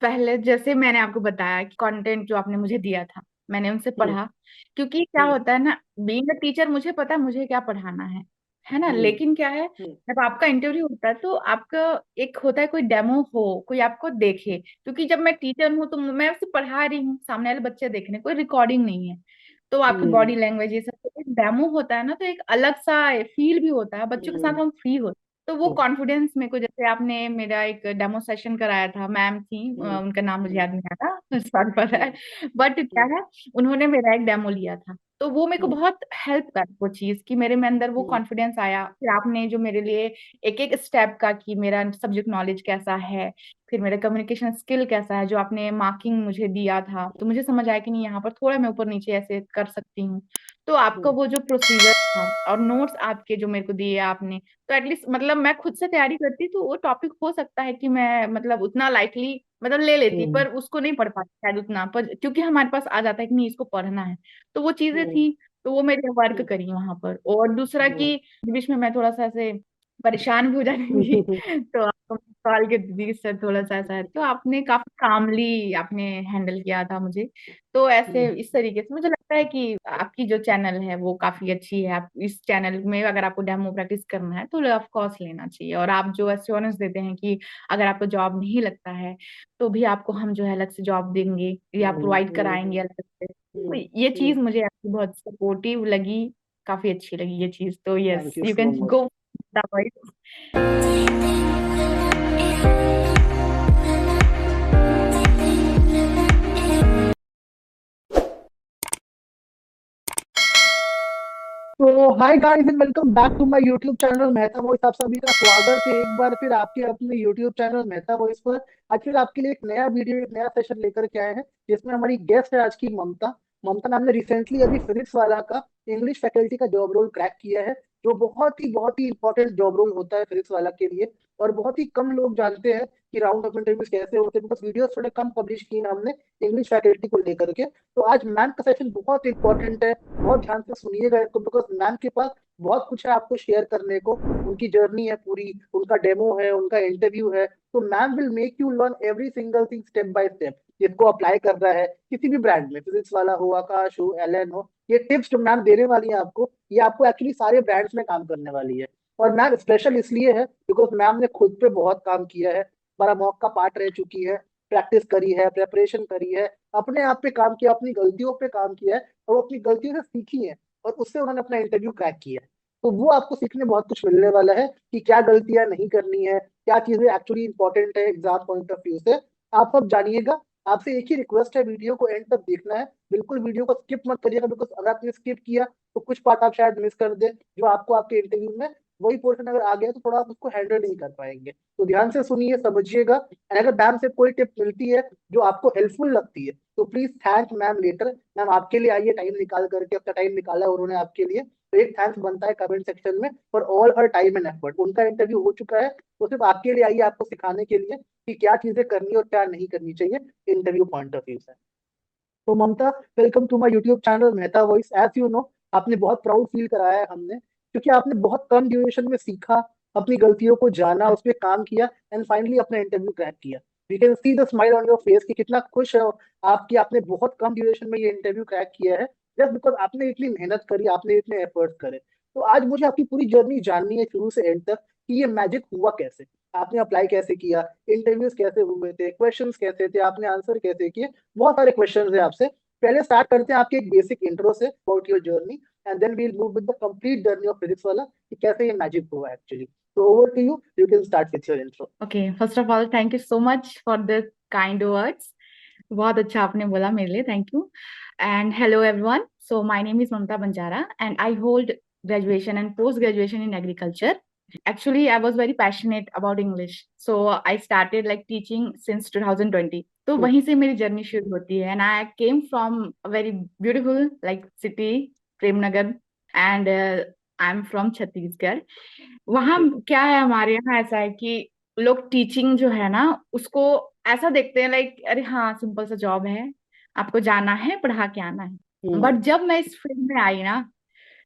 पहले जैसे मैंने आपको बताया कि कंटेंट जो आपने मुझे दिया था, मैंने उनसे हम्म। पढ़ा। क्योंकि क्या हम्म। होता है ना, बीइंग अ टीचर मुझे पता है मुझे क्या पढ़ाना है ना। हम्म। लेकिन क्या है, हम्म। जब आपका इंटरव्यू होता है तो आपका एक होता है कोई डेमो हो, कोई आपको देखे। क्योंकि जब मैं टीचर हूँ तो मैं सिर्फ पढ़ा रही हूँ, सामने वाले बच्चे देख रहे हैं, कोई रिकॉर्डिंग नहीं है। तो आपकी हम्म। बॉडी लैंग्वेज ये सब, तो एक डेमो होता है ना, तो एक अलग सा फील भी होता है, बच्चों के साथ हम्म। हम फ्री होते हैं। तो वो हम्म। कॉन्फिडेंस मेरे को, जैसे आपने मेरा एक डेमो सेशन कराया था, मैम थी, हम्म। उनका नाम मुझे हम्म। याद नहीं आता sorry for hmm. That. But क्या हम्म। है, उन्होंने मेरा एक डेमो लिया था, तो वो मेरे को हम्म। बहुत हेल्प कर, वो चीज कि मेरे में अंदर वो हम्म। कॉन्फिडेंस आया। फिर आपने जो मेरे लिए एक एक स्टेप का, कि मेरा सब्जेक्ट नॉलेज कैसा है, फिर मेरा कम्युनिकेशन स्किल कैसा है, जो आपने मार्किंग मुझे दिया था, तो मुझे समझ आया कि नहीं, यहाँ पर थोड़ा मैं ऊपर नीचे ऐसे कर सकती हूँ। तो आपका हम्म। वो जो प्रोसीजर था और नोट्स आपके जो मेरे को दिए आपने, तो एटलीस्ट मतलब मैं खुद से तैयारी करती तो वो टॉपिक हो सकता है कि मैं मतलब उतना लाइटली मतलब ले लेती, हम्म। पर उसको नहीं पढ़ पाती शायद उतना, पर क्योंकि हमारे पास आ जाता है कि नहीं इसको पढ़ना है। तो वो चीजें हम्म। थी, तो वो मेरे वर्क हम्म। करी वहां पर। और दूसरा हम्म। कि बीच में मैं थोड़ा सा ऐसे परेशान भी हो जाती थी हम्म। तो आपको कॉल के दीदी सर थोड़ा सा ऐसा है, तो आपने काफी कामली आपने हैंडल किया था मुझे। तो ऐसे हम्म। इस तरीके से मुझे लगता है कि आपकी जो चैनल है वो काफी अच्छी है। आप इस चैनल में अगर आपको डेमो प्रैक्टिस करना है तो ऑफ कोर्स लेना चाहिए। और आप जो एश्योरेंस देते हैं कि अगर आपको जॉब नहीं लगता है तो भी आपको हम जो है अलग से जॉब देंगे या प्रोवाइड कराएंगे अलग से, तो ये चीज मुझे आपकी बहुत सपोर्टिव लगी, काफी अच्छी लगी ये चीज। तो yes, thank you you so can much. Go. तो hi guys and welcome back to my YouTube channel Mehta voice. आप सभी का स्वागत है एक बार फिर आपके अपने यूट्यूब चैनल मेहता वॉइस पर। आज फिर आपके लिए एक नया वीडियो, एक नया सेशन लेकर के आए हैं, जिसमें हमारी गेस्ट है आज की ममता। ममता मैम ने रिसेंटली अभी फिजिक्स वाला का इंग्लिश फैकल्टी का जॉब रोल क्रैक किया है, जो बहुत ही इंपॉर्टेंट जॉब रोल होता है फिजिक्स वाला के लिए। और बहुत ही कम लोग जानते हैं कि राउंड ऑफ इंटरव्यूज कैसे होते हैं, बिकॉज वीडियोस थोड़े कम पब्लिश किए हैं हमने इंग्लिश फैकल्टी को लेकर के। तो आज मैम का सेशन बहुत इंपॉर्टेंट है, बहुत ध्यान से सुनिएगा इसको, बिकॉज मैम के पास बहुत कुछ है आपको शेयर करने को। उनकी जर्नी है पूरी, उनका डेमो है, उनका इंटरव्यू है। तो ma'am will make you learn every single thing step by step, जिसको अप्लाई कर रहा है किसी भी ब्रांड में, फिजिक्स वाला हो, आकाश हो, एलन हो। ये टिप्स जो मैम देने वाली है आपको, ये आपको एक्चुअली सारे ब्रांड्स में काम करने वाली है। और मैम स्पेशल इसलिए है बिकॉज मैम ने खुद पे बहुत काम किया है, बड़ा मॉक का पार्ट रह चुकी है, प्रैक्टिस करी है, प्रेपरेशन करी है, अपने आप पे काम किया, अपनी गलतियों पे काम किया है, और वो अपनी गलतियों से सीखी है, और उससे उन्होंने अपना इंटरव्यू क्रैक किया है। तो वो आपको सीखने बहुत कुछ मिलने वाला है कि क्या गलतियां नहीं करनी है, क्या चीजें एक्चुअली इंपॉर्टेंट है एग्जाम पॉइंट ऑफ व्यू से। आप सब जानिएगा। आपसे एक ही रिक्वेस्ट है, वीडियो को एंड तक देखना है, बिल्कुल वीडियो को स्किप मत करिएगा, बिकॉज अगर आपने स्किप किया तो कुछ पार्ट आप शायद मिस कर दे, जो आपको आपके इंटरव्यू में वही पोर्शन अगर आ गया तो थोड़ा आप उसको हैंडल नहीं कर पाएंगे। तो ध्यान से सुनिए, समझिएगा, एंड अगर मैम से कोई टिप मिलती है जो आपको हेल्पफुल लगती है तो please thank ma'am letter. Ma'am आपके लिए आइए, टाइम निकाल करके, अपना टाइम निकाला है उन्होंने आपके लिए, तो एक थैंक्स बनता है कमेंट सेक्शन में for all her time and effort. उनका इंटरव्यू हो चुका है, तो सिर्फ आपके लिए आइए, आपको सिखाने के लिए कि क्या चीजें करनी और क्या नहीं करनी चाहिए इंटरव्यू पॉइंट ऑफ व्यू से। तो Mamta, welcome to my YouTube channel Mehta voice. As you know, आपने बहुत प्राउड फील कराया है हमने, क्योंकि आपने बहुत कम ड्यूरेशन में सीखा, अपनी गलतियों को जाना, उस पर काम किया, एंड फाइनली अपना इंटरव्यू क्रैक किया। We can see the smile on your face कि कितना खुश है आपकी, आपने बहुत कम ड्यूरेशन में ये इंटरव्यू क्रैक किया है, जस्ट बिकॉज आपने इतनी मेहनत करी, आपने इतने एफर्ट्स करे। तो आज मुझे आपकी पूरी जर्नी जाननी है शुरू से एंड तक, कि ये मैजिक हुआ कैसे, आपने अप्लाई कैसे किया, इंटरव्यूज कैसे हुए थे, क्वेश्चंस कैसे थे, आपने आंसर कैसे किए। बहुत सारे क्वेश्चंस है आपसे। पहले स्टार्ट करते हैं आपके एक बेसिक इंट्रो से about your journey, and then we'll move with the complete journey of physics वाला, कि कैसे ये मैजिक हुआ एक्चुअली। तो over to you, you can start with your intro. Okay, first of all thank you so much for the kind words. बहुत अच्छा आपने बोला मेरे लिए, thank you. And hello everyone, so my name is Mamta Banjara and I hold graduation and post graduation in agriculture. Actually, I was very passionate about English, so I started like teaching since 2020. तो वहीं से मेरी journey शुरू होती है, and I came from a very beautiful like city, Premnagar, and I'm from Chhattisgarh. वहाँ okay. क्या है, हमारे यहाँ ऐसा है कि लोग टीचिंग जो है ना उसको ऐसा देखते हैं लाइक अरे हाँ सिंपल सा जॉब है, आपको जाना है पढ़ा के आना है। हम्म। बट जब मैं इस फील्ड में आई ना,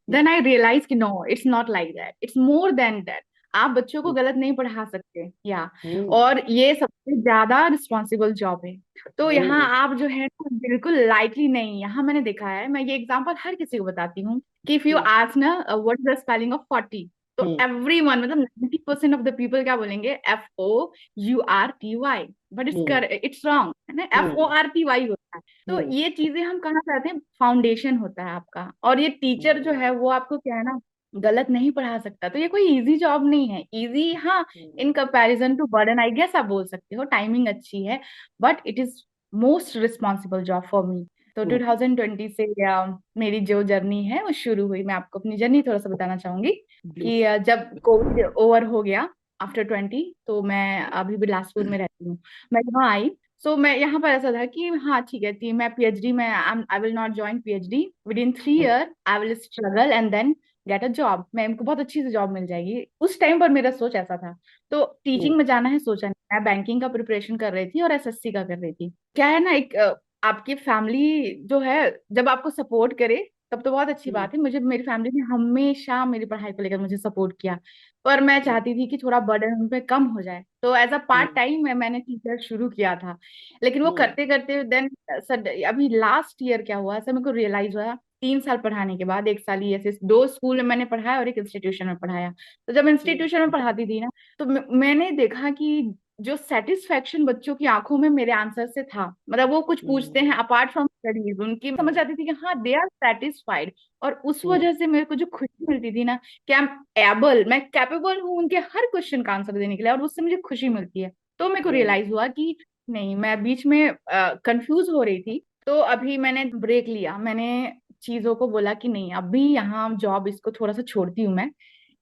देन आई रियलाइज कि no, it's not like that, it's more than that. आप बच्चों को गलत नहीं पढ़ा सकते या। हम्म। और ये सबसे ज्यादा रिस्पॉन्सिबल जॉब है। तो यहाँ हम्म। आप जो है ना, बिल्कुल लाइटली नहीं, यहाँ मैंने देखा है, मैं ये एग्जांपल हर किसी को बताती हूँ कि इफ यू हम्म। आस्क ना what is the spelling of 40, तो हम्म। एवरीवन मतलब 90% ऑफ द पीपल क्या बोलेंगे, FOURTY, but hmm. It's wrong है ना, FORTY होता है। तो हम्म। ये चीजें हम कहाँ से आते हैं, फाउंडेशन होता है आपका, और ये टीचर जो है हम्म। वो आपको क्या है ना, गलत नहीं पढ़ा सकता। तो ये कोई इजी जॉब नहीं है, इजी हाँ, hmm. In comparison to burden I guess आप बोल सकते हो, टाइमिंग अच्छी है, but it is most responsible job for me. तो हम्म। 2020 से मेरी जो जर्नी है वो शुरू हुई। मैं आपको अपनी जर्नी थोड़ा सा बताना चाहूंगी प्लीज। कि जब कोविड ओवर हो गया आफ्टर 20, तो मैं अभी बिलासपुर में रहती हूँ, मैं यहाँ आई। सो मैं यहाँ पर ऐसा था कि हाँ ठीक है, थी मैं पीएचडी में, I will not join PhD within 3 year, I will struggle and then get a job, मैं इनको बहुत अच्छी से जॉब मिल जाएगी, उस टाइम पर मेरा सोच ऐसा था। तो टीचिंग में जाना है सोचा नहीं, मैं बैंकिंग का प्रिपरेशन कर रही थी और एसएससी का कर रही थी। क्या है ना, एक आपकी फैमिली जो है जब आपको सपोर्ट करे तब तो बहुत अच्छी बात है। मुझे मेरी फैमिली ने हमेशा मेरी पढ़ाई को लेकर मुझे सपोर्ट किया, पर मैं चाहती थी कि थोड़ा बर्डन उन पे कम हो जाए, तो एज अ पार्ट टाइम मैंने टीचर शुरू किया था। लेकिन वो करते करते देन अभी लास्ट ईयर क्या हुआ, ऐसा मेरे को रियलाइज हुआ, 3 साल पढ़ाने के बाद, 1 साल ही ऐसे 2 स्कूल में मैंने पढ़ाया और एक इंस्टीट्यूशन में पढ़ाया। तो जब इंस्टीट्यूशन में पढ़ाती थी ना, तो मैंने देखा कि जो सेटिस्फेक्शन बच्चों की आंखों में मेरे आंसर से था, मतलब वो कुछ पूछते हैं अपार्ट फ्रॉम स्टडीज, उनकी समझ आती थी कि हाँ दे आर सेटिस्फाइड, और उस वजह से मेरे को जो खुशी मिलती थी ना, कि मैं कैपेबल हूँ उनके हर क्वेश्चन का आंसर देने के लिए, और उससे मुझे खुशी मिलती है। तो मेरे को रियलाइज हुआ कि नहीं, मैं बीच में कंफ्यूज हो रही थी। तो अभी मैंने ब्रेक लिया, मैंने चीजों को बोला कि नहीं, अभी यहाँ जॉब इसको थोड़ा सा छोड़ती हूँ मैं,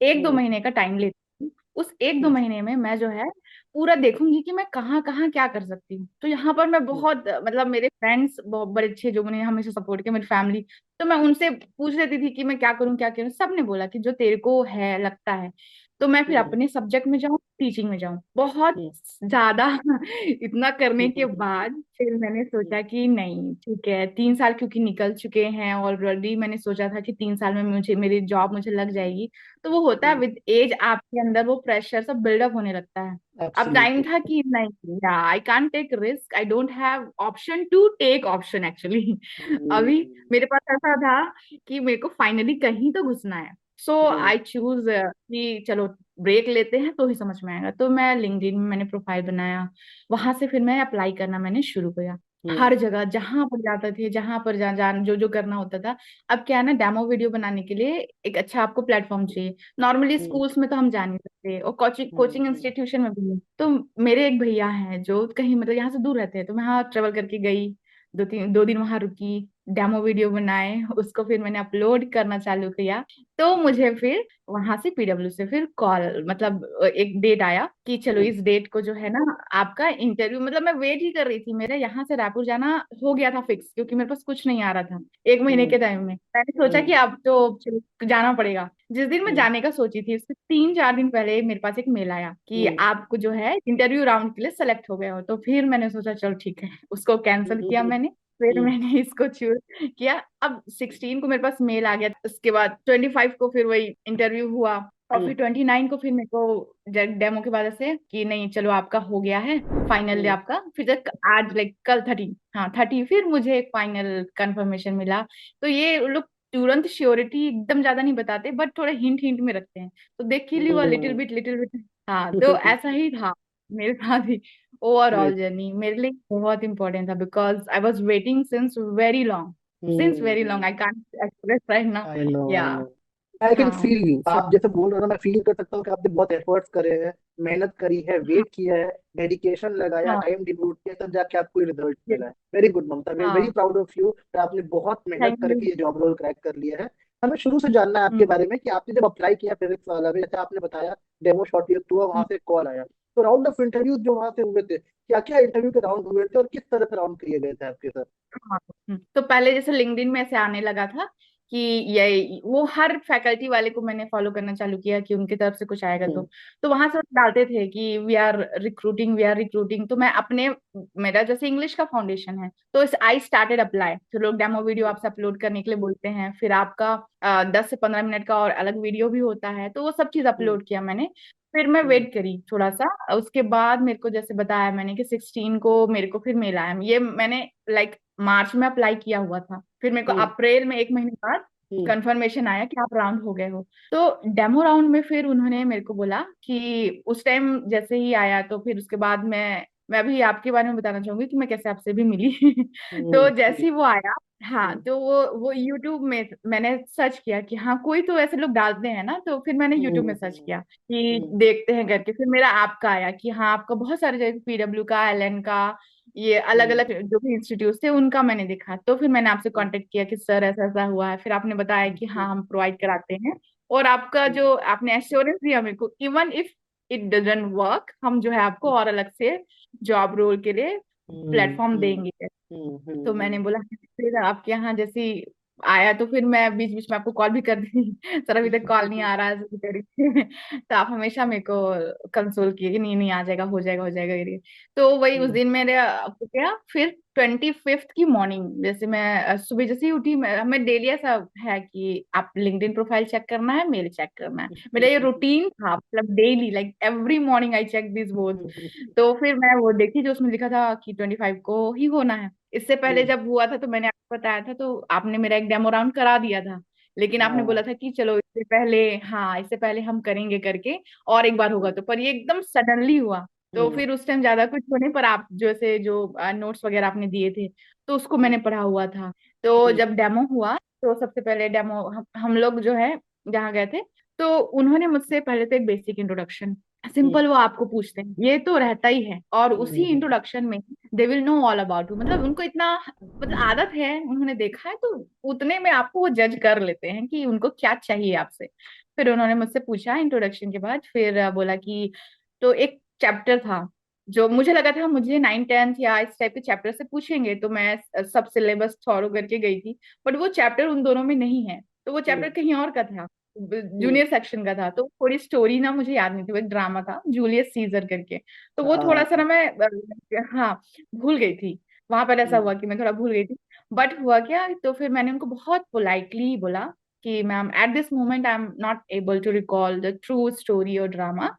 1-2 महीने का टाइम लेती हूँ। उस 1-2 महीने में मैं जो है पूरा देखूंगी कि मैं कहाँ कहाँ क्या कर सकती हूँ। तो यहाँ पर मैं बहुत मतलब मेरे फ्रेंड्स बहुत बड़े अच्छे जो मैंने हमेशा सपोर्ट किया, मेरी फैमिली, तो मैं उनसे पूछ लेती थी कि मैं क्या करूँ क्या करूँ, सबने बोला कि जो तेरे को है लगता है, तो मैं फिर अपने सब्जेक्ट में जाऊँ, टीचिंग में जाऊँ। बहुत ज्यादा इतना करने के बाद फिर मैंने सोचा कि नहीं ठीक है, 3 साल क्योंकि निकल चुके हैं ऑलरेडी, मैंने सोचा था कि 3 साल में मुझे मेरी जॉब मुझे लग जाएगी। तो वो होता है विद एज आपके अंदर वो प्रेशर सब बिल्डअप होने लगता है। अब टाइम एब्सोल्युटली। था कि नहीं, I can't take risk, I don't have option to take option actually. अभी मेरे पास ऐसा था कि मेरे को फाइनली कहीं तो घुसना है, सो आई चूज कि चलो ब्रेक लेते हैं तो ही समझ में आएगा। तो मैं लिंक्डइन में मैंने प्रोफाइल बनाया, वहां से फिर मैं अप्लाई करना मैंने शुरू किया, हर जगह जहां पर जाते थे, जहां पर जो जो करना होता था। अब क्या है ना, डेमो वीडियो बनाने के लिए एक अच्छा आपको प्लेटफॉर्म चाहिए, नॉर्मली स्कूल्स में तो हम जा नहीं सकते, और कोचिंग कोचिंग इंस्टीट्यूशन में भी नहीं। तो मेरे एक भैया हैं जो कहीं मतलब यहाँ से दूर रहते हैं, तो मैं वहाँ ट्रेवल करके गई, 2 दिन वहां रुकी, डेमो वीडियो बनाए, उसको फिर मैंने अपलोड करना चालू किया। तो मुझे फिर वहां से पीडब्ल्यू से फिर कॉल, मतलब एक डेट आया कि चलो इस डेट को जो है ना आपका इंटरव्यू, मतलब मैं वेट ही कर रही थी, मेरे यहाँ से रायपुर जाना हो गया था फिक्स, क्योंकि मेरे पास कुछ नहीं आ रहा था 1 महीने के टाइम में। मैंने सोचा कि अब तो चलो जाना पड़ेगा। जिस दिन मैं जाने का सोची थी उससे 3-4 दिन पहले मेरे पास एक मेल आया कि आपको जो है इंटरव्यू राउंड के लिए सेलेक्ट हो गए हो। तो फिर मैंने सोचा चलो ठीक है, उसको कैंसिल किया मैंने, फिर मैंने इसको चूज किया। अब 16 को मेरे पास मेल आ गया, उसके बाद 25 को फिर वही इंटरव्यू हुआ, और फिर 29 को फिर मेरे को डेमो के बाद से कि नहीं चलो आपका हो गया है फाइनल आपका, फिर जब आज लाइक कल 30, हाँ 30 फिर मुझे एक फाइनल कंफर्मेशन मिला। तो ये लोग तुरंत श्योरिटी एकदम ज्यादा नहीं बताते, बट थोड़े हिंट हिंट में रखते हैं, तो देख ही लियो लिटिल बिट लिटिल बिट। हाँ तो ऐसा ही था मेरे साथ भी। ओवरऑल जर्नी मेरे लिए बहुत इंपॉर्टेंट था, because I was waiting since very long, I can't express right now. I know, या आई नो। आई कैन हाँ फील यू, so, आप जैसे बोल रहे हो ना, मैं फील कर सकता हूँ कि आपने बहुत एफर्ट्स करे हैं, मेहनत करी है, हाँ वेट किया है, डेडिकेशन लगाया, हाँ टाइम डिवोट किया, तब जाके आपको ये रिजल्ट मिला है। Very good Mamta, we very हाँ, प्राउड ऑफ यू। आपने बहुत मेहनत थैंक यू। करके ये जॉब रोल क्रैक कर लिया है। हमें शुरू से जानना है आपके बारे में कि आपने जब अप्लाई किया फिजिक्स वाला में, जैसे आपने बताया डेमो शॉर्टलिस्ट हुआ, वहां से कॉल आया, तो राउंड ऑफ इंटरव्यू जो वहां से हुए थे, क्या क्या इंटरव्यू के राउंड हुए थे और किस तरह से राउंड किए गए थे आपके साथ? हाँ तो पहले जैसे लिंक्डइन में ऐसे आने लगा था कि ये वो हर फैकल्टी वाले को मैंने फॉलो करना चालू किया कि उनकी तरफ से कुछ आएगा तो वहां से वो डालते थे कि वी आर रिक्रूटिंग, तो मैं अपने, मेरा जैसे इंग्लिश का फाउंडेशन है तो आई स्टार्टेड अप्लाई, तो लोग डेमो वीडियो आपसे अपलोड करने के लिए बोलते हैं, फिर आपका 10 से 15 मिनट का और अलग वीडियो भी होता है, तो वो सब चीज हम्म। अपलोड किया मैंने। फिर मैं हम्म। वेट करी थोड़ा सा, उसके बाद मेरे को जैसे बताया मैंने कि 16 को मेरे को फिर मेल आया। ये मैंने लाइक मार्च में अप्लाई किया हुआ था, फिर मेरे को हम्म। अप्रैल में, 1 महीने बाद हम्म। कंफर्मेशन आया कि आप राउंड हो गए हो। तो डेमो राउंड में फिर उन्होंने मेरे को बोला कि उस टाइम जैसे ही आया, तो फिर उसके बाद मैं भी आपके बारे में बताना चाहूंगी कि मैं कैसे आपसे भी मिली। तो जैसे प्लीज। ही वो आया, हाँ, हम्म। तो वो यूट्यूब में मैंने सर्च किया कि हाँ कोई तो ऐसे लोग डालते हैं ना, तो फिर मैंने यूट्यूब में सर्च किया कि हम्म। देखते हैं करके, फिर मेरा आपका आया कि हाँ आपका बहुत सारे जगह, पीडब्ल्यू का, एलएन का, ये अलग हम्म। अलग जो भी इंस्टीट्यूट थे उनका मैंने देखा। तो फिर मैंने आपसे हम्म। कांटेक्ट किया कि सर ऐसा ऐसा हुआ है, फिर आपने बताया कि हम्म। हाँ हम प्रोवाइड कराते हैं। और आपका हम्म। जो आपने एश्योरेंस दिया मेरे को, even if it doesn't work, हम जो है आपको और अलग से जॉब रोल के लिए हम्म। प्लेटफॉर्म हम्म। देंगे। हम्म। तो मैंने बोला फिर आपके यहाँ जैसी आया, तो फिर मैं बीच बीच में आपको कॉल भी कर दी। सर अभी तक कॉल नहीं आ रहा है इस तरीके। तो आप हमेशा मेरे को कंसोल किए कि नहीं नहीं आ जाएगा, हो जाएगा ये। तो वही उस हम्म। दिन मेरे आपको क्या, फिर 25th की मॉर्निंग जैसे मैं सुबह जैसे ही उठी, मैं डेली ऐसा है कि आप लिंक्डइन प्रोफाइल चेक करना है, मेल चेक करना है, मेरा ये रूटीन था, मतलब daily like every morning I check this both. तो फिर मैं वो देखी जो उसमें लिखा था कि 25 को ही होना है। इससे पहले जब हुआ था तो मैंने आपको बताया था, तो आपने मेरा एक डेमो राउंड करा दिया था, लेकिन आपने बोला हाँ। था कि चलो इससे पहले, हाँ इससे पहले हम करेंगे करके, और एक बार होगा। तो पर ये एकदम सडनली हुआ। तो हम्म। फिर उस टाइम ज्यादा कुछ होने पर आप जैसे जो नोट्स वगैरह आपने दिए थे, तो उसको मैंने पढ़ा हुआ था। तो हम्म। जब डेमो हुआ, तो सबसे पहले डेमो हम लोग जो है जहाँ गए थे, तो उन्होंने मुझसे पहले तो एक बेसिक इंट्रोडक्शन हम्म। सिंपल वो आपको पूछते हैं, ये तो रहता ही है, और उसी हम्म। इंट्रोडक्शन में they will know all about you, मतलब उनको इतना, मतलब आदत है, उन्होंने देखा है, तो उतने में आपको वो जज कर लेते हैं कि उनको क्या चाहिए आपसे। फिर उन्होंने मुझसे पूछा इंट्रोडक्शन के बाद, फिर बोला कि तो एक चैप्टर था जो मुझे लगा था मुझे 9th 10th या इस टाइप के चैप्टर से पूछेंगे, तो मैं सब सिलेबस फॉलो करके गई थी, बट वो चैप्टर उन दोनों में नहीं है। तो वो चैप्टर कहीं और का था, हम्म। जूनियर सेक्शन का था। तो थोड़ी स्टोरी ना मुझे याद नहीं थी, वो एक ड्रामा था जूलियस सीजर करके। तो वो थोड़ा सा हाँ। ना मैं हाँ भूल गई थी। वहां पर ऐसा हम्म। हुआ कि मैं थोड़ा भूल गई थी। बट हुआ क्या, तो फिर मैंने उनको बहुत पोलाइटली बोला कि ma'am at this moment I am not able to recall the true story और drama,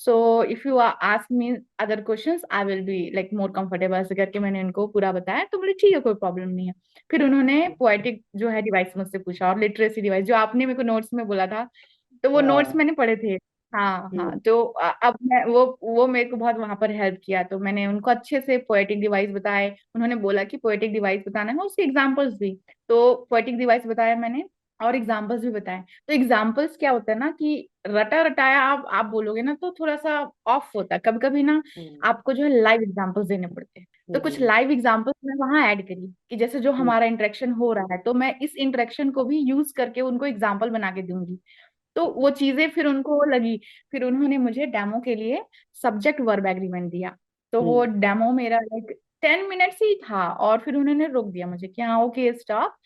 so if you ask me other questions I will be like more comfortable, ऐसे करके मैंने उनको पूरा बताया। तो बोले ठीक है कोई प्रॉब्लम नहीं है। फिर उन्होंने पोएटिक जो है डिवाइस मुझसे पूछा, और लिटरेसी डिवाइस जो आपने मेरे को नोट्स में बोला था, तो वो नोट्स हाँ। मैंने पढ़े थे। हाँ हम्म। हाँ, तो अब मैं वो मेरे को बहुत वहां पर हेल्प किया। तो मैंने उनको अच्छे से पोएटिक डिवाइस बताए, उन्होंने बोला कि पोएटिक डिवाइस बताना है, उसके एग्जांपल्स भी। तो पोएटिक डिवाइस बताया मैंने, और एग्जांपल्स भी बताए। तो एग्जांपल्स क्या होता है ना कि रटा रटाया आप बोलोगे ना तो थोड़ा सा ऑफ होता है कभी कभी ना, हम्म। आपको जो है लाइव एग्जांपल्स देने पड़ते हैं। तो कुछ हम्म। लाइव एग्जांपल्स मैं वहां ऐड करी कि जैसे जो हम्म। हमारा इंटरेक्शन हो रहा है, तो मैं इस इंटरेक्शन को भी यूज करके उनको एग्जांपल बना के दूंगी। तो वो चीजें फिर उनको लगी। फिर उन्होंने मुझे डेमो के लिए सब्जेक्ट वर्ब एग्रीमेंट दिया। तो वो हम्म। डेमो मेरा लाइक 10 मिनट्स ही था, और फिर उन्होंने रोक दिया मुझे कि हाँ okay stop,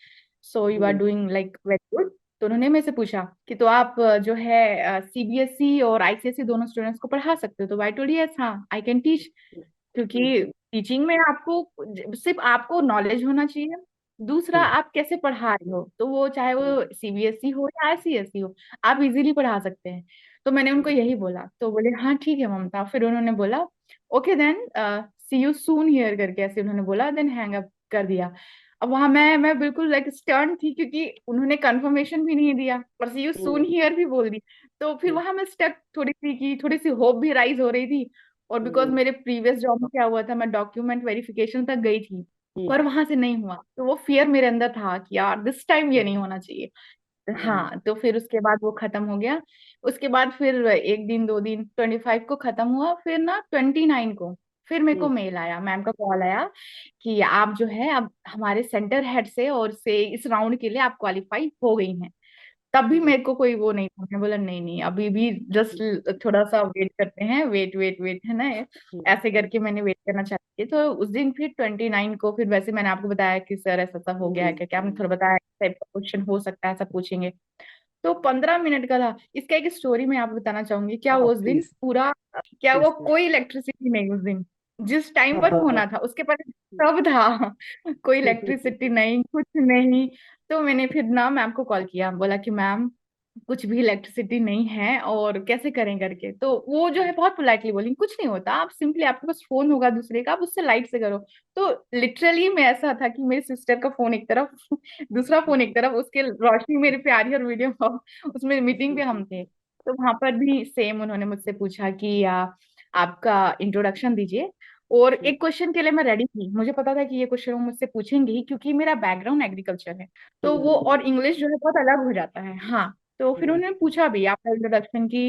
so you are hmm. Doing like very good. तो उन्होंने मेरे से पूछा कि तो आप जो है सीबीएसई और आईसीएसई दोनों स्टूडेंट्स को पढ़ा सकते हो। तो आई टोल्ड यस, हाँ आई कैन टीच। क्योंकि टीचिंग में आपको सिर्फ आपको नॉलेज होना चाहिए, दूसरा हम्म। आप कैसे पढ़ा रहे हो, तो वो चाहे वो सीबीएसई हो या आईसीएसई हो, आप इजीली पढ़ा सकते हैं। तो मैंने उनको यही बोला, तो बोले हाँ ठीक है ममता। फिर उन्होंने बोला okay then see you soon here करके, ऐसे उन्होंने बोला, देन हैंग अप कर दिया। अब वहां मैं बिल्कुल लाइक स्टर्न थी, क्योंकि उन्होंने कंफर्मेशन भी नहीं दिया और सी यू सून हियर भी बोल दी। तो फिर वहां मैं स्टक थोड़ी सी की, थोड़ी सी होप भी राइज हो रही थी। और बिकॉज हम्म। मेरे प्रीवियस जॉब में क्या हुआ था, मैं डॉक्यूमेंट वेरिफिकेशन तक गई थी, पर वहां से नहीं हुआ। तो वो फियर मेरे अंदर था कि यार दिस टाइम ये नहीं होना चाहिए। हाँ, तो फिर उसके बाद वो खत्म हो गया। उसके बाद फिर एक दिन 2 दिन, 25 को खत्म हुआ, फिर ना 29 को फिर मेरे को मेल आया, मैम का कॉल आया कि आप जो है अब हमारे सेंटर हेड से और से इस राउंड के लिए आप क्वालिफाई हो गई हैं। तब भी मेरे को कोई वो नहीं था, मैंने बोला नहीं नहीं अभी भी जस्ट थोड़ा सा वेट करते हैं, वेट वेट वेट है ना, ऐसे करके मैंने वेट करना चाहती थी। तो उस दिन फिर 29 को फिर वैसे मैंने आपको बताया कि सर ऐसा ऐसा हो गया है क्या, आपने थोड़ा बताया इस टाइप का क्वेश्चन हो सकता है, ऐसा पूछेंगे। तो 15 मिनट का था। इसका एक स्टोरी मैं आपको बताना चाहूंगी। क्या हाँ वो उस दिन प्लीज। पूरा, क्या प्लीज वो प्लीज। कोई इलेक्ट्रिसिटी नहीं उस दिन, जिस टाइम हाँ पर हाँ हाँ। होना था उसके पास सब था। कोई इलेक्ट्रिसिटी नहीं, कुछ नहीं। तो मैंने फिर ना मैम को कॉल किया, बोला कि मैम कुछ भी इलेक्ट्रिसिटी नहीं है और कैसे करें करके। तो वो जो है बहुत पोलाइटली बोली कुछ नहीं होता, आप सिंपली आपके पास फोन होगा दूसरे का, आप उससे लाइट से करो। तो लिटरली मैं ऐसा था कि मेरी सिस्टर का फोन एक तरफ दूसरा फोन एक तरफ, उसके रोशनी मेरी पे आ रही है और वीडियो उसमें मीटिंग पे हम थे। तो वहां पर भी सेम उन्होंने मुझसे पूछा कि आपका इंट्रोडक्शन दीजिए। और एक क्वेश्चन के लिए मैं रेडी थी, मुझे पता था कि ये क्वेश्चन वो मुझसे पूछेंगे ही, क्योंकि मेरा बैकग्राउंड एग्रीकल्चर है। तो वो और इंग्लिश जो है बहुत अलग हो जाता है। हाँ, तो फिर उन्होंने पूछा भी आपका इंट्रोडक्शन की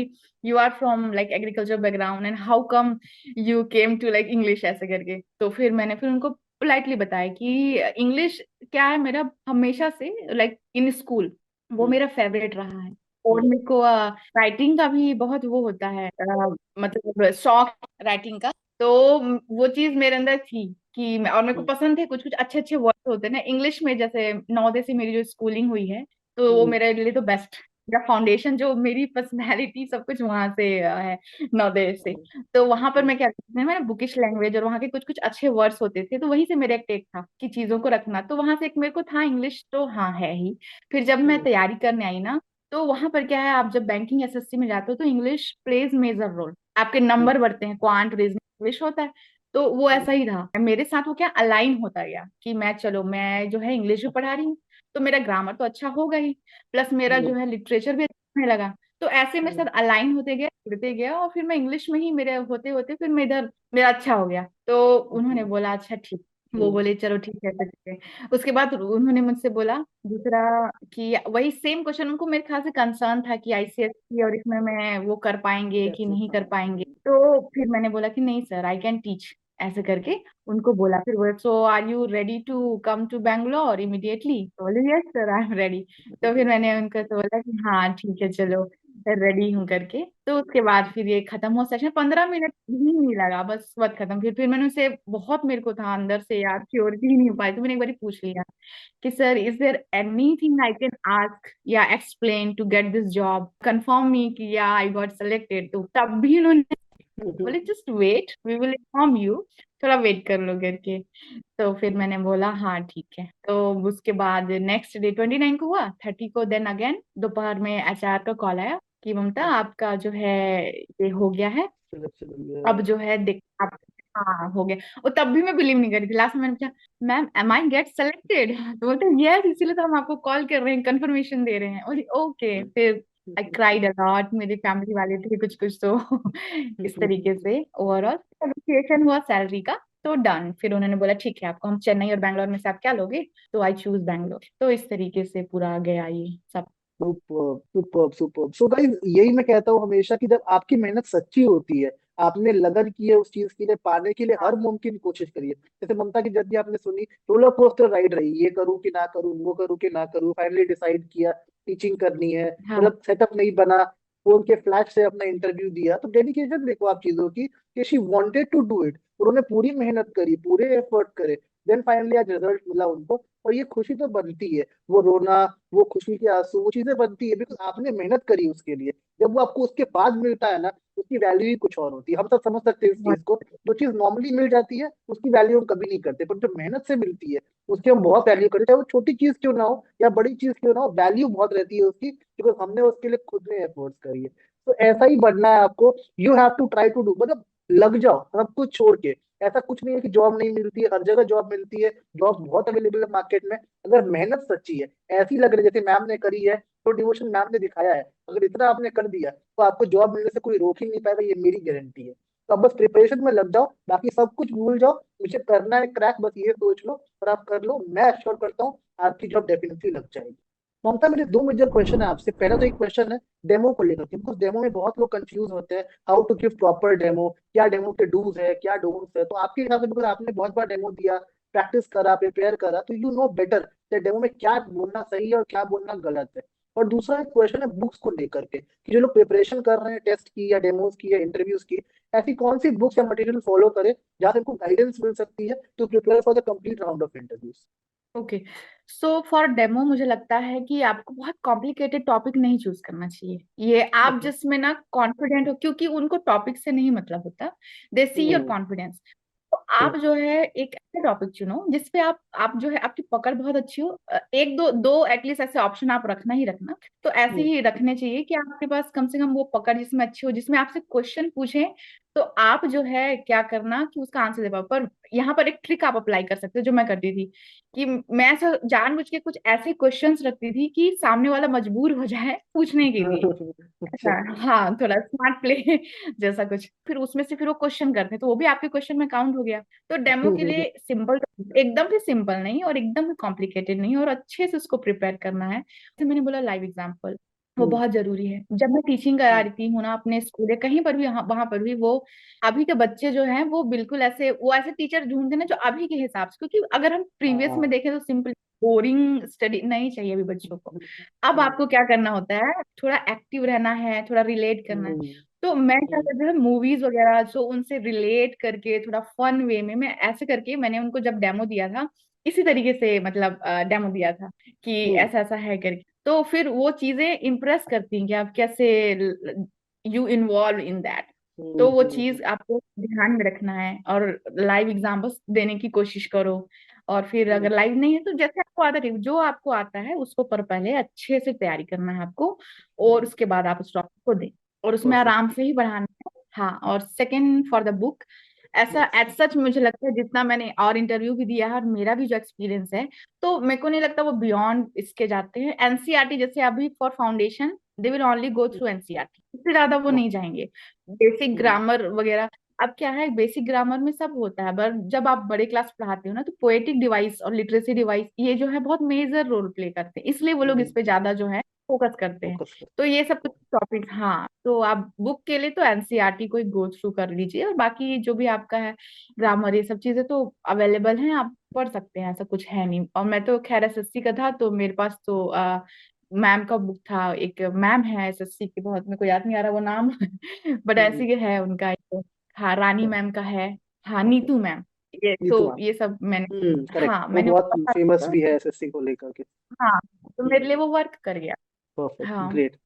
you are from like agriculture background and how come you came to like English ऐसे करके। तो फिर मैंने फिर उनको पोलाइटली बताया कि इंग्लिश क्या है, मेरा हमेशा से लाइक इन स्कूल वो मेरा फेवरेट रहा है। और मेरे को राइटिंग का भी बहुत वो होता है, मतलब शौक राइटिंग का। तो वो चीज मेरे अंदर थी कि और मेरे को पसंद थे कुछ कुछ अच्छे अच्छे वर्ड होते हैं ना इंग्लिश में। जैसे नवोदय से मेरी जो स्कूलिंग हुई है, तो वो मेरे लिए तो बेस्ट या फाउंडेशन, जो मेरी पर्सनैलिटी सब कुछ वहां से है, नवोदय से। तो वहां पर मैं क्या करती थी, मैंने बुकिश लैंग्वेज और वहाँ के कुछ कुछ अच्छे वर्ड्स होते थे, तो वहीं से मेरा एक टेक था कि चीजों को रखना। तो वहां से एक मेरे को था इंग्लिश तो हाँ है ही। फिर जब मैं तैयारी करने आई ना, तो वहां पर क्या है, आप जब बैंकिंग एसएससी में जाते हो तो इंग्लिश प्लेज मेजर रोल, आपके नंबर बढ़ते हैं, क्वांट रीजनिंग इंग्लिश होता है। तो वो ऐसा ही रहा मेरे साथ, वो क्या अलाइन होता गया कि मैं चलो मैं जो है इंग्लिश भी पढ़ा रही हूँ, तो मेरा ग्रामर तो अच्छा होगा ही, प्लस मेरा जो है लिटरेचर भी अच्छा होने लगा। तो ऐसे मेरे साथ अलाइन होते गया, जुड़ते गया, और फिर मैं इंग्लिश में ही मेरे होते होते फिर मैं इधर मेरा अच्छा हो गया। तो उन्होंने बोला अच्छा ठीक, वो बोले चलो ठीक है तो ठीक है। उसके बाद उन्होंने मुझसे बोला दूसरा कि वही सेम क्वेश्चन, उनको मेरे ख्याल से कंसर्न था कि आईसीएसई और इसमें मैं वो कर पाएंगे कि नहीं कर पाएंगे। तो फिर मैंने बोला कि नहीं सर, आई कैन टीच ऐसे करके उनको बोला। फिर वो so are you ready to come to Bangalore immediately, तो बोले yes sir I am ready. तो फिर मैंने उनको तो बोला कि हाँ ठीक है चलो रेडी हूँ करके। तो उसके बाद फिर ये खत्म हुआ सेशन, 15 मिनट भी नहीं लगा, बस बहुत खत्म। फिर मैंने उसे बहुत, मेरे को था अंदर से यार श्योरिटी ही नहीं हो पाई, तो मैंने एक बार पूछ लिया कि sir is there anything I can ask या explain to get this job, confirm me कि या आई गॉट सेलेक्टेड। तो तब भी उन्होंने बोले just wait we will inform you, थोड़ा वेट कर लो करके। तो फिर मैंने बोला हाँ ठीक है। तो उसके बाद नेक्स्ट डे 29 को हुआ, 30 को देन अगेन दोपहर में एचआर का कॉल आया कि ममता आपका जो है ये हो गया है, अब जो है देख आप। हाँ हो गया। और तब भी मैं बिलीव नहीं कर रही थी। लास्ट में मैंने पूछा ma'am am I get selected, तो बोलते यस इसीलिए तो हम आपको कॉल कर रहे हैं, कंफर्मेशन दे रहे हैं। और ओके फिर आई क्राइड अलॉट, मेरी फैमिली वाले थे कुछ कुछ तो इस तरीके से ओवरऑल नेगोशिएशन हुआ सैलरी का। तो डन, फिर उन्होंने बोला ठीक है आपको हम चेन्नई और बैंगलोर में से आप क्या लोगे, तो आई चूज बैंगलोर। तो इस तरीके से पूरा गया ये सब। Super super super. So guys, यही मैं कहता हूँ हमेशा कि जब आपकी मेहनत सच्ची होती है, आपने लगन की है उस चीज के लिए, पाने के लिए हर मुमकिन कोशिश करिए। जैसे ममता की जर्नी आपने सुनी, रोलर कोस्टर राइड रही, ये करूँ कि ना करूँ, वो करूँ कि ना करूँ, फाइनली डिसाइड किया टीचिंग करनी है। हाँ मतलब सेटअप नहीं बना, फोन के फ्लैश से अपना इंटरव्यू दिया। तो डेडिकेशन देखो आप चीजों की, कि she wanted to do it, उन्होंने पूरी मेहनत करी, पूरे एफर्ट करे, देन फाइनली आज रिजल्ट मिला उनको। और ये खुशी तो बनती है, वो रोना, वो खुशी के आंसू, वो चीजें बनती है बिकॉज आपने मेहनत करी उसके लिए। जब वो आपको उसके बाद मिलता है ना, उसकी वैल्यू ही कुछ और होती है। हम सब समझ सकते हैं इस चीज को। जो चीज नॉर्मली मिल जाती है उसकी वैल्यू हम कभी नहीं करते, पर जो मेहनत से मिलती है उसकी हम बहुत वैल्यू करते हैं, चाहे वो छोटी चीज क्यों ना हो या बड़ी चीज क्यों ना हो, वैल्यू बहुत रहती है उसकी, बिकॉज हमने उसके लिए खुद ने एफर्ट्स करी है। तो ऐसा ही बनना है आपको। You have to try to do, मतलब लग जाओ सब कुछ छोड़ के। ऐसा कुछ नहीं है कि जॉब नहीं मिलती है, हर जगह जॉब मिलती है, जॉब बहुत अवेलेबल है मार्केट में। अगर मेहनत सच्ची है, ऐसी लग रही है जैसे मैम ने करी है, तो डिवोशन मैम ने दिखाया है, अगर इतना आपने कर दिया तो आपको जॉब मिलने से कोई रोक ही नहीं पाएगा, ये मेरी गारंटी है। तो आप बस प्रिपरेशन में लग जाओ, बाकी सब कुछ भूल जाओ, मुझे करना है क्रैक, बस ये सोच लो और आप कर लो। मैं एश्योर करता हूँ आपकी जॉब डेफिनेटली लग जाएगी। ममता, मेरे दो मेजर क्वेश्चन है आपसे। पहला तो एक क्वेश्चन है डेमो को लेकर के, बिकॉज डेमो में बहुत लोग कंफ्यूज होते हैं, how to give proper demo, क्या डेमो के डूज है क्या डोंट्स है। तो आपके हिसाब से, बिकॉज आपने बहुत बार डेमो दिया, प्रैक्टिस करा, प्रिपेयर करा, तो यू नो बेटर डेमो में क्या बोलना सही है और क्या बोलना गलत है। और दूसरा एक क्वेश्चन है बुक्स को लेकर के, कि जो लोग प्रिपरेशन कर रहे हैं टेस्ट की या डेमोज की या इंटरव्यूज की, ऐसी कौन सी बुक्स या मटेरियल फॉलो करे जहाँ से उनको गाइडेंस मिल सकती है to prepare for the complete round of interviews. Okay, so for demo मुझे लगता है कि आपको बहुत कॉम्प्लिकेटेड टॉपिक नहीं चूज करना चाहिए। ये आप जिसमें ना कॉन्फिडेंट हो, क्योंकि उनको टॉपिक से नहीं मतलब होता, दे सी योर कॉन्फिडेंस। तो आप जो है एक ऐसा टॉपिक चुनो जिसपे आप जो है आपकी पकड़ बहुत अच्छी हो। एक दो दो एटलीस्ट ऐसे ऑप्शन आप रखना ही रखना। तो ऐसे हम्म, ही रखने चाहिए कि आपके पास कम से कम वो पकड़ जिसमें अच्छी हो, जिसमें आपसे क्वेश्चन पूछे तो आप जो है क्या करना कि उसका आंसर दे पाओ। पर यहाँ पर एक ट्रिक आप अप्लाई कर सकते हो जो मैं करती थी, कि मैं ऐसा जानबूझ के कुछ ऐसे क्वेश्चंस रखती थी कि सामने वाला मजबूर हो जाए पूछने के लिए। अच्छा। हाँ हाँ, थोड़ा स्मार्ट प्ले जैसा कुछ। फिर उसमें से फिर वो क्वेश्चन करते तो वो भी आपके क्वेश्चन में काउंट हो गया। तो डेमो के लिए सिंपल, एकदम भी सिंपल नहीं और एकदम भी कॉम्प्लिकेटेड नहीं, और अच्छे से उसको प्रिपेयर करना है। जैसे मैंने बोला लाइव एग्जांपल वो हम्म, बहुत जरूरी है। जब मैं टीचिंग करा हम्म, रही थी हूँ ना अपने स्कूल या कहीं पर भी, वहां पर भी वो अभी के बच्चे जो हैं वो बिल्कुल ऐसे, वो ऐसे टीचर ढूंढते हैं ना जो अभी के हिसाब से, क्योंकि अगर हम प्रीवियस में हाँ, देखें तो सिंपल बोरिंग स्टडी नहीं चाहिए अभी बच्चों को। अब हम्म, आपको क्या करना होता है, थोड़ा एक्टिव रहना है, थोड़ा रिलेट करना है। हम्म, तो मैं क्या हम्म, करती हूँ मूवीज वगैरह जो उनसे रिलेट करके थोड़ा फन वे में, मैं ऐसे करके मैंने उनको जब डेमो दिया था इसी तरीके से, मतलब डेमो दिया था कि हम्म, ऐसा ऐसा है करके। तो फिर वो चीजें इम्प्रेस करती हैं कि आप कैसे यू इन्वॉल्व इन दैट। तो वो चीज आपको ध्यान में रखना है और लाइव एग्जाम्पल्स देने की कोशिश करो। और फिर हम्म, अगर लाइव नहीं है तो जैसे आपको आता है, जो आपको आता है उसको पर पहले अच्छे से तैयारी करना है आपको, और उसके बाद आप उस टॉपिक को दें और उसमें परफेक्ट। आराम से ही बढ़ाना है। हाँ, और सेकंड फॉर द बुक, ऐसा यस। एज सच मुझे लगता है जितना मैंने और इंटरव्यू भी दिया है और मेरा भी जो एक्सपीरियंस है, तो मेरे को नहीं लगता वो बियॉन्ड इसके जाते हैं। एनसीईआरटी जैसे अभी for foundation they will only go through NCERT, इससे ज्यादा वो नहीं जाएंगे। बेसिक ग्रामर वगैरह, अब क्या है बेसिक ग्रामर में सब होता है, पर जब आप बड़े क्लास पढ़ाते हो ना तो पोएटिक डिवाइस और लिटरेसी डिवाइस ये जो है बहुत मेजर रोल प्ले करते हैं, इसलिए वो लोग इस पे ज्यादा जो है फोकस करते हैं। फोकस कर। तो ये सब कुछ टॉपिक, हाँ, तो आप बुक के लिए तो एनसीईआरटी को ही गो थ्रू कर लीजिए, और बाकी जो भी आपका है ग्रामर ये सब चीजें तो अवेलेबल हैं, आप पढ़ सकते हैं, ऐसा कुछ है नहीं। और मैं तो खैर एसएससी का था तो मेरे पास तो मैम का बुक था, एक मैम है एसएससी की, बहुत मेरे को याद नहीं आ रहा वो नाम बट हम्म, ऐसी के है उनका एक, हाँ रानी मैम का है, हाँ ओके। नीतू मैम। ये ये तो तो मैम। ये सब मैंने, करेक्ट, हाँ वो मैंने बहुत वो फेमस पढ़ा भी है एसएससी को लेकर के। था। हाँ, तो मेरे लिए वो वर्क कर गया। परफेक्ट, हाँ ग्रेट।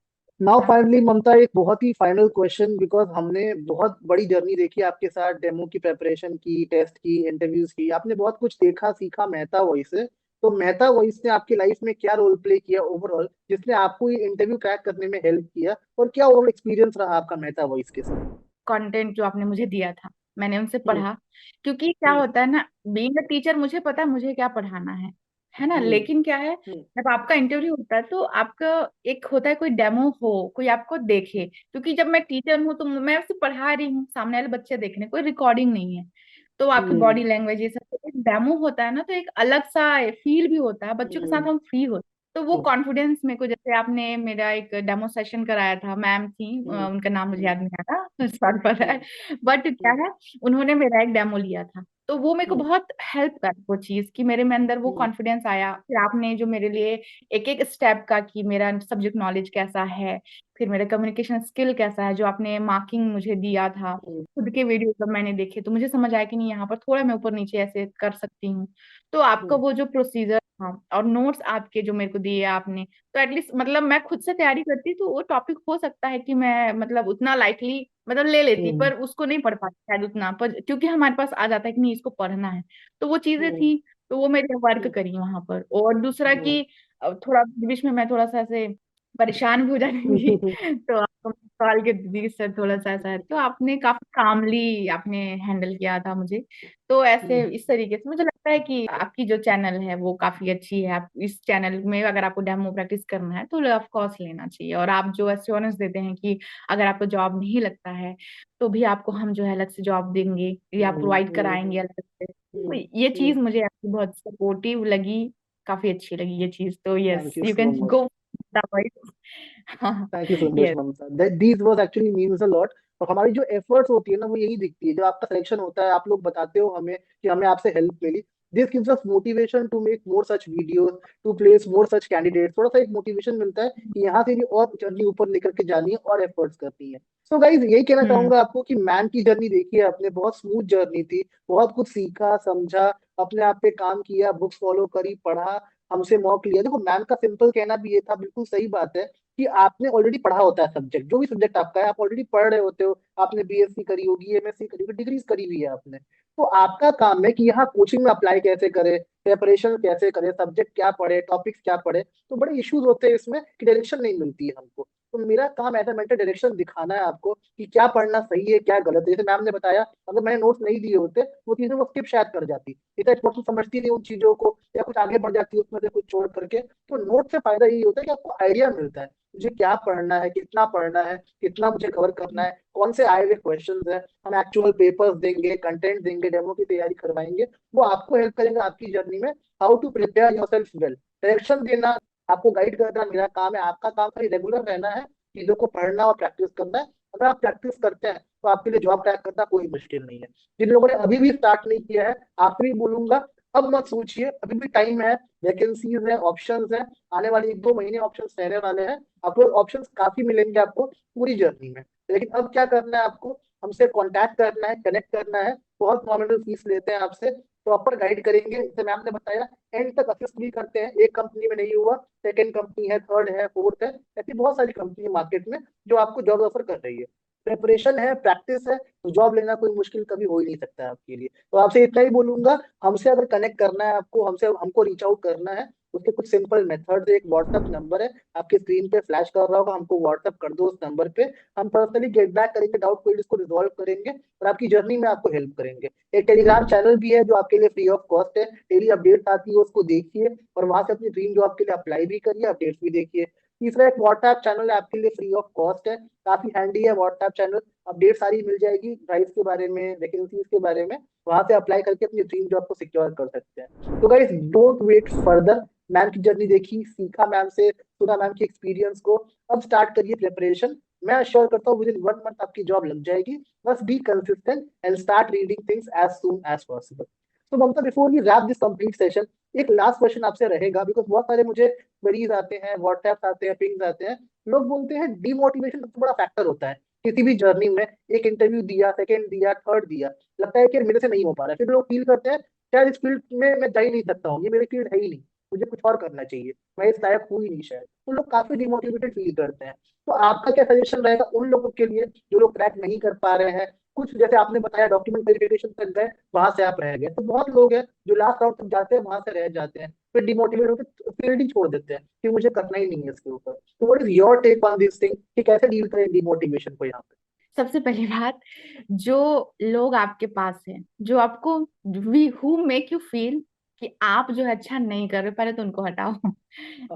नाउ हाँ। फाइनली ममता, एक बहुत ही फाइनल क्वेश्चन, बिकॉज हमने बहुत बड़ी जर्नी देखी आपके साथ, डेमो की प्रेपरेशन की, टेस्ट की, इंटरव्यूज की, आपने बहुत कुछ देखा सीखा मेहता वॉइस से। तो मेहता वॉइस ने आपकी लाइफ में क्या रोल प्ले किया ओवरऑल, जिसने आपको ये इंटरव्यू क्रैक करने में हेल्प किया, और क्या ओवरऑल एक्सपीरियंस रहा आपका मेहता वॉइस के साथ? कंटेंट जो आपने मुझे दिया था मैंने उनसे हम्म, पढ़ा, क्योंकि क्या हम्म, होता है ना, बीइंग अ टीचर मुझे पता है मुझे क्या पढ़ाना है ना, हम्म, लेकिन क्या है हम्म, जब आपका इंटरव्यू होता है तो आपका एक होता है कोई डेमो हो, कोई आपको देखे, क्योंकि जब मैं टीचर हूँ तो मैं उसे पढ़ा रही हूँ, सामने वाले बच्चे देख रहे हैं, कोई रिकॉर्डिंग नहीं है। तो आपकी हम्म, बॉडी लैंग्वेज ये सब, तो एक डेमो होता है ना तो एक अलग सा फील भी होता है, बच्चों के साथ हम्म, हम फ्री होते हैं। तो वो हम्म, कॉन्फिडेंस मेरे को, जैसे आपने मेरा एक डेमो सेशन कराया था, मैम थी, हम्म, उनका नाम मुझे हम्म, याद नहीं आ रहा sorry for that. Hmm, but क्या हम्म, है, उन्होंने मेरा एक डेमो लिया था तो वो मेरे को हम्म, बहुत हेल्प कर, वो चीज कि मेरे में अंदर वो हम्म, कॉन्फिडेंस आया। फिर आपने जो मेरे लिए एक एक स्टेप का कि मेरा सब्जेक्ट नॉलेज कैसा है, फिर मेरा कम्युनिकेशन स्किल कैसा है, जो आपने मार्किंग मुझे दिया था, हम्म, खुद के वीडियो जब मैंने देखे तो मुझे समझ आया कि नहीं यहाँ पर थोड़ा मैं ऊपर नीचे ऐसे कर सकती हूँ। तो आपका हम्म, वो जो प्रोसीजर था और नोट्स आपके जो मेरे को दिए आपने, तो एटलीस्ट मतलब मैं खुद से तैयारी करती तो वो टॉपिक हो सकता है कि मैं मतलब उतना लाइटली मतलब ले लेती, हम्म, पर उसको नहीं पढ़ पाती शायद उतना, पर क्योंकि हमारे पास आ जाता है कि नहीं इसको पढ़ना है, तो वो चीजें हम्म, थी। तो वो मेरे वर्क हम्म, करी वहां पर। और दूसरा हम्म, कि थोड़ा बीच में मैं थोड़ा सा ऐसे परेशान भी हो जाती थी तो आपको कॉल के दीदी सर थोड़ा सा ऐसा है, तो आपने काफी कामली आपने हैंडल किया था मुझे। तो ऐसे हम्म, इस तरीके से मुझे लगता है कि आपकी जो चैनल है वो काफी अच्छी है। आप इस चैनल में अगर आपको डेमो प्रैक्टिस करना है तो ऑफ कोर्स लेना चाहिए, और आप जो एश्योरेंस देते हैं कि अगर आपको जॉब नहीं लगता है तो भी आपको हम जो है अलग से जॉब देंगे या प्रोवाइड कराएंगे अलग से, तो ये चीज मुझे आपकी बहुत सपोर्टिव लगी, काफी अच्छी लगी ये चीज। तो thank yes you you so can much. Go. हाँ। Thank you so much yes. Mamta, these words actually means a lot. और हमारी जो एफर्ट्स होती है ना, वो यही दिखती है जब आपका सिलेक्शन होता है, आप लोग बताते हो हमें कि हमें आपसे हेल्प मिली। This gives us motivation to make more such videos, to place more such candidates. थोड़ा सा एक मोटिवेशन मिलता है कि यहाँ से भी और जर्नी ऊपर लेकर के जानी है और एफर्ट्स करनी है। सो गाइज, यही कहना हम्म। चाहूंगा आपको कि मैम की जर्नी देखी है आपने, बहुत स्मूथ जर्नी थी, बहुत कुछ सीखा समझा, अपने आप पे काम किया, बुक्स फॉलो करी, पढ़ा, हमसे मॉक लिया। देखो मैम का सिंपल कहना भी ये था, बिल्कुल सही बात है, कि आपने ऑलरेडी पढ़ा होता है सब्जेक्ट, जो भी सब्जेक्ट आपका है आप ऑलरेडी पढ़ रहे होते हो, आपने बीएससी करी होगी, एमएससी करी होगी, डिग्रीज करी हुई है आपने। तो आपका काम है कि यहाँ कोचिंग में अप्लाई कैसे करें, प्रेपरेशन कैसे करें, सब्जेक्ट क्या पढ़े, टॉपिक्स क्या पढ़े। तो बड़े इश्यूज होते हैं इसमें कि डायरेक्शन नहीं मिलती है हमको। तो मेरा काम एज ए मेंटर डायरेक्शन दिखाना है आपको कि क्या पढ़ना सही है, क्या गलत है। जैसे मैम ने बताया, अगर मैंने नोट्स नहीं दिए होते वो चीजें वो स्किप शायद कर जाती, इतना इंपॉर्टेंट समझती नहीं उन चीजों को, या कुछ आगे बढ़ जाती है उसमें से कुछ छोड़ करके। तो नोट से फायदा यही होता है कि आपको आइडिया मिलता है मुझे क्या पढ़ना है, कितना पढ़ना है, कितना मुझे कवर करना है, कौन से आए हुए क्वेश्चन है। हम एक्चुअल पेपर्स देंगे, कंटेंट देंगे, डेमो की तैयारी करवाएंगे, वो आपको हेल्प करेंगे आपकी जर्नी में। How to prepare yourself well, direction देना, आपको गाइड करना मेरा काम है। आपका काम खाली रेगुलर रहना है, चीजों को पढ़ना और प्रैक्टिस करना है। अगर आप प्रैक्टिस करते हैं तो आपके लिए जॉब क्रैक करना कोई मुश्किल नहीं है। जिन लोगों ने अभी भी स्टार्ट नहीं किया है, आपसे भी बोलूंगा, अब मत सोचिए, अभी भी टाइम है, वैकेंसीज है, ऑप्शंस है। आने वाले 1-2 महीने ऑप्शंस रहने वाले हैं, आपको ऑप्शंस काफी मिलेंगे आपको पूरी जर्नी में। लेकिन अब क्या करना है आपको, हमसे कांटेक्ट करना है, कनेक्ट करना है। बहुत नॉमिनल फीस लेते हैं आपसे, प्रॉपर गाइड करेंगे, जैसे मैम ने बताया एंड तक असिस्ट भी करते हैं। एक कंपनी में नहीं हुआ, सेकंड कंपनी है, थर्ड है, फोर्थ है, ऐसी बहुत सारी कंपनी है मार्केट में जो आपको जॉब ऑफर कर रही है। प्रेपरेशन है, प्रैक्टिस है, तो जॉब लेना कोई मुश्किल कभी हो ही नहीं सकता है आपके लिए। तो आपसे इतना ही बोलूंगा, हमसे अगर कनेक्ट करना है आपको, हमसे हमको रीच आउट करना है, उसके कुछ सिंपल मेथड्स है। एक व्हाट्सएप नंबर है, आपकी स्क्रीन पे फ्लैश कर रहा होगा, हमको व्हाट्सएप कर दो उस नंबर पे। हम पर्सनली गेट बैक करेंगे, डाउट क्वेरीज को रिजॉल्व करेंगे और आपकी जर्नी में आपको हेल्प करेंगे। एक टेलीग्राम चैनल भी है जो आपके लिए फ्री ऑफ कॉस्ट है, डेली अपडेट्स आती है, उसको देखिए और वहां से अपनी ड्रीम जॉब के लिए अप्लाई भी करिए, अपडेट्स भी देखिए। तीसरा एक व्हाट्सएप चैनल है, आपके लिए फ्री ऑफ कॉस्ट है, काफी हैंडी है व्हाट्सएप चैनल। अपडेट सारी मिल जाएगी ड्राइव के बारे में, वैकेंसीज के बारे में। वहां से अप्लाई करके अपनी ड्रीम जॉब को सिक्योर कर सकते हैं। तो guys, don't wait further. Ma'am की जर्नी देखी, सीखा मैम से, सुना मैम के एक्सपीरियंस को, अब स्टार्ट करिए प्रिपरेशन। मैं अश्योर करता हूँ विद इन 1 मंथ आपकी जॉब लग जाएगी। बस be consistent and start reading things as soon as possible. तो Mamta, before we wrap this complete session, एक लास्ट क्वेश्चन आपसे रहेगा, बिकॉज बहुत सारे मुझे क्वेरीज आते हैं, व्हाट्सएप आते हैं, पिंग्स आते हैं। लोग बोलते हैं डीमोटिवेशन सबसे बड़ा फैक्टर होता है किसी भी जर्नी में। एक इंटरव्यू दिया, सेकंड दिया, थर्ड दिया, लगता है कि यार मेरे से नहीं हो पा रहा है, फिर लोग फील करते हैं शायद इस फील्ड में मैं जा ही नहीं सकता हूँ, ये मेरी फील्ड है ही नहीं, मुझे कुछ और करना चाहिए, मैं इस लायक हूँ ही नहीं शायद। तो लोग काफी डिमोटिवेटेड फील करते हैं। तो आपका क्या सजेशन रहेगा उन लोगों के लिए जो लोग क्रैक नहीं कर पा रहे हैं? कुछ जैसे आपने बताया डॉक्यूमेंट वेरिफिकेशन तक गए, वहां से आप रह गए, तो बहुत लोग हैं जो लास्ट राउंड तक जाते हैं, वहां से रह जाते हैं, फिर डिमोटिवेट होकर फील्ड ही छोड़ देते हैं कि मुझे करना ही नहीं है इसके ऊपर। तो what is your take on this thing कि कैसे डील करें डिमोटिवेशन को यहाँ पे? सबसे पहली बात, जो लोग आपके पास हैं, जो आपको, we who make you feel कि आप जो है अच्छा नहीं कर रहे, पहले तो उनको हटाओ।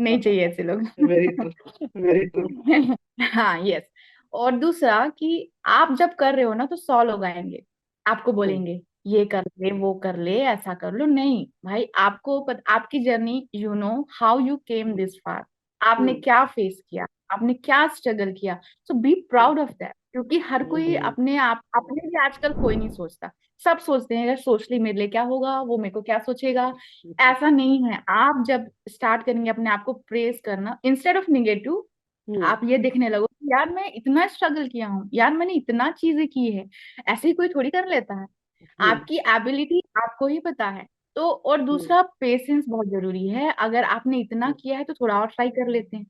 नहीं चाहिए ऐसे लोग। Very true, very true. हाँ, यस। और दूसरा कि आप जब कर रहे हो ना तो 100 लोग आएंगे, आपको बोलेंगे ये कर ले, वो कर ले, ऐसा कर लो। नहीं भाई, आपकी journey, you know how you came this far, आपने क्या फेस किया, आपने क्या स्ट्रगल किया। सो बी प्राउड ऑफ दैट। क्योंकि हर कोई अपने लिए आजकल कोई नहीं सोचता। सब सोचते हैं अगर सोच ली मेरे लिए क्या होगा, वो मेरे को क्या सोचेगा। ऐसा नहीं है। आप जब स्टार्ट करेंगे अपने आप को प्रेस करना इंस्टेड ऑफ निगेटिव, आप ये देखने लगो कि यार मैं इतना स्ट्रगल किया हूँ, यार मैंने इतना चीजें की है, ऐसे ही कोई थोड़ी कर लेता है। आपकी एबिलिटी आपको ही पता है। तो और दूसरा, पेशेंस बहुत जरूरी है। अगर आपने इतना किया है तो थोड़ा और ट्राई कर लेते हैं,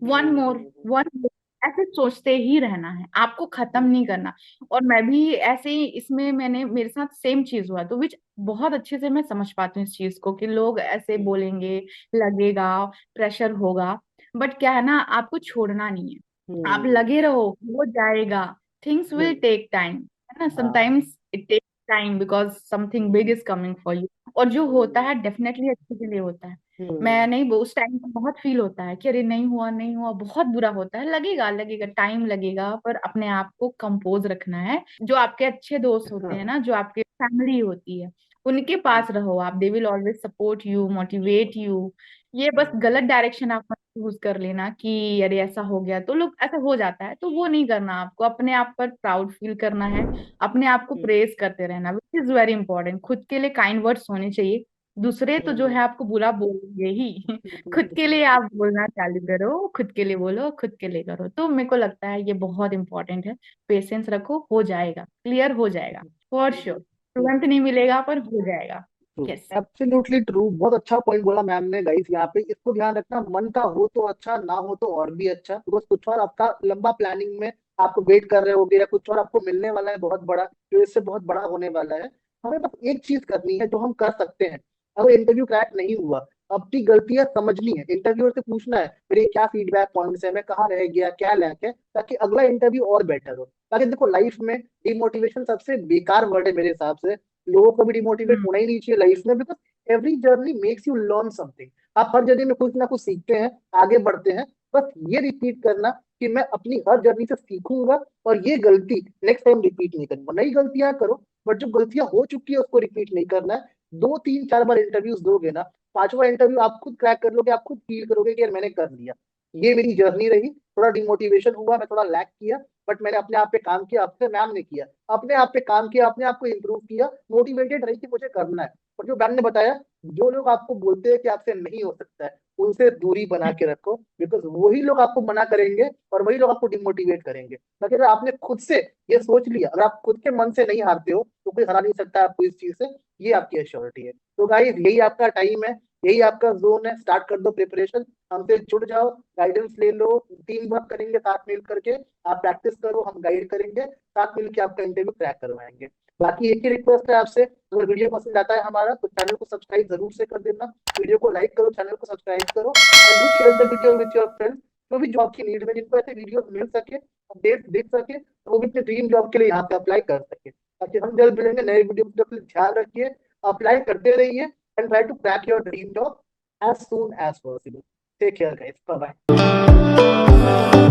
वन मोर, वन मोर, ऐसे सोचते ही रहना है, आपको खत्म नहीं करना। और मैं भी ऐसे ही, इसमें मैंने, मेरे साथ सेम चीज हुआ, तो विच बहुत अच्छे से मैं समझ पाती हूँ इस चीज को कि लोग ऐसे बोलेंगे, लगेगा, प्रेशर होगा। बट क्या है ना, आपको छोड़ना नहीं है, आप लगे रहो, हो जाएगा। थिंग्स विल टेक टाइम, है ना, sometimes it take time because something big is coming for you. और जो होता है डेफिनेटली अच्छे के लिए होता है। मैं नहीं, उस टाइम पर बहुत फील होता है कि अरे नहीं हुआ, नहीं हुआ, बहुत बुरा होता है, लगेगा, लगेगा, टाइम लगेगा, पर अपने आप को कंपोज रखना है। जो आपके अच्छे दोस्त होते हैं ना, जो आपके फैमिली होती है, उनके पास रहो आप, they will always support you, motivate you. ये बस गलत डायरेक्शन आप यूज कर लेना कि अरे ऐसा हो गया, तो लोग ऐसा हो जाता है, तो वो नहीं करना। आपको अपने आप पर प्राउड फील करना है, अपने आप को प्रेज करते रहना, विच इज वेरी इंपॉर्टेंट। खुद के लिए काइंड वर्ड्स होने चाहिए। दूसरे तो जो है आपको बुरा बोलेंगे ही। खुद के लिए आप बोलना चालू करो, खुद के लिए बोलो, खुद के लिए करो। तो मेरे को लगता है ये बहुत इंपॉर्टेंट है। पेशेंस रखो, हो जाएगा, क्लियर हो जाएगा, फॉर श्योर। तुरंत नहीं मिलेगा पर हो जाएगा। True, yes. Absolutely true. बहुत अच्छा पॉइंट बोला मैम ने। गाइस यहाँ पे इसको ध्यान रखना, मन का हो तो अच्छा, ना हो तो और भी अच्छा, बिकॉज कुछ और आपका लंबा प्लानिंग में आपको वेट कर रहे होगे, या कुछ और आपको मिलने वाला है बहुत बड़ा, जो इससे बहुत बड़ा होने वाला है। हमें बस एक चीज करनी है जो हम कर सकते हैं। अगर इंटरव्यू क्रैक नहीं हुआ, अपनी गलतियां समझनी है, इंटरव्यूअर से पूछना है मेरे क्या फीडबैक पॉइंट्स है, मैं कहाँ रह गया, क्या लैक है, ताकि अगला इंटरव्यू और बेटर हो। ताकि देखो, लाइफ में डिमोटिवेशन सबसे बेकार वर्ड है मेरे हिसाब से। लोगों को भी डिमोटिवेट हम्म। होना ही नहीं चाहिए लाइफ में, because every journey makes you learn something. आप हर जर्नी में कुछ ना कुछ सीखते हैं, आगे बढ़ते हैं। बस ये रिपीट करना कि मैं अपनी हर जर्नी से सीखूंगा, और ये गलती नेक्स्ट टाइम रिपीट नहीं करूंगा। नई गलतियां करो, बट जो गलतियां हो चुकी है उसको रिपीट नहीं करना है। 2 3 4 बार इंटरव्यूज दोगे ना, 5वां इंटरव्यू आप खुद क्रैक कर लोगे, आप खुद फील करोगे कि यार मैंने कर लिया। ये मेरी जर्नी रही। थोड़ा डिमोटिवेशन हुआ, मैं थोड़ा लैक किया, बट मैंने अपने आप पे काम किया, अपने मैम ने किया, अपने आप पे काम किया, अपने आप को इम्प्रूव किया, मोटिवेटेड रही कि मुझे करना है। और जो मैम ने बताया, जो लोग आपको बोलते हैं कि आपसे नहीं हो सकता है, उनसे दूरी बना के रखो, बिकॉज वही लोग आपको मना करेंगे, और वही लोग आपको डिमोटिवेट करेंगे। बाकी अगर आपने खुद से ये सोच लिया, अगर आप खुद के मन से नहीं हारते हो, तो कोई हरा नहीं सकता आपको इस चीज से। ये आपकी एश्योरिटी है। तो गाइस, यही आपका टाइम है, यही आपका जोन है। स्टार्ट कर दो प्रिपरेशन, हमसे जुड़ जाओ, गाइडेंस ले लो, टीम वर्क करेंगे साथ मिल करके। आप प्रैक्टिस करो, हम गाइड करेंगे, साथ मिलकर आपका इंटरव्यू क्रैक करवाएंगे। बाकी एक ही रिक्वेस्ट है आपसे, अगर वीडियो पसंद आता है हमारा, तो चैनल को सब्सक्राइब जरूर से कर देना। वीडियो को लाइक करो, चैनल को सब्सक्राइब करो, and do share the video with your friends, जो भी जॉब की नीड में, जिनको ऐसे वीडियो मिल सके, अपडेट देख सके, तो वो भी अपने ड्रीम जॉब के लिए यहाँ पे अप्लाई कर सके। ताकि हम जल्द मिलेंगे नए वीडियो। ध्यान रखिए, अप्लाई करते रहिए, and try to crack your dream job as soon as possible. Take care, guys. Bye bye.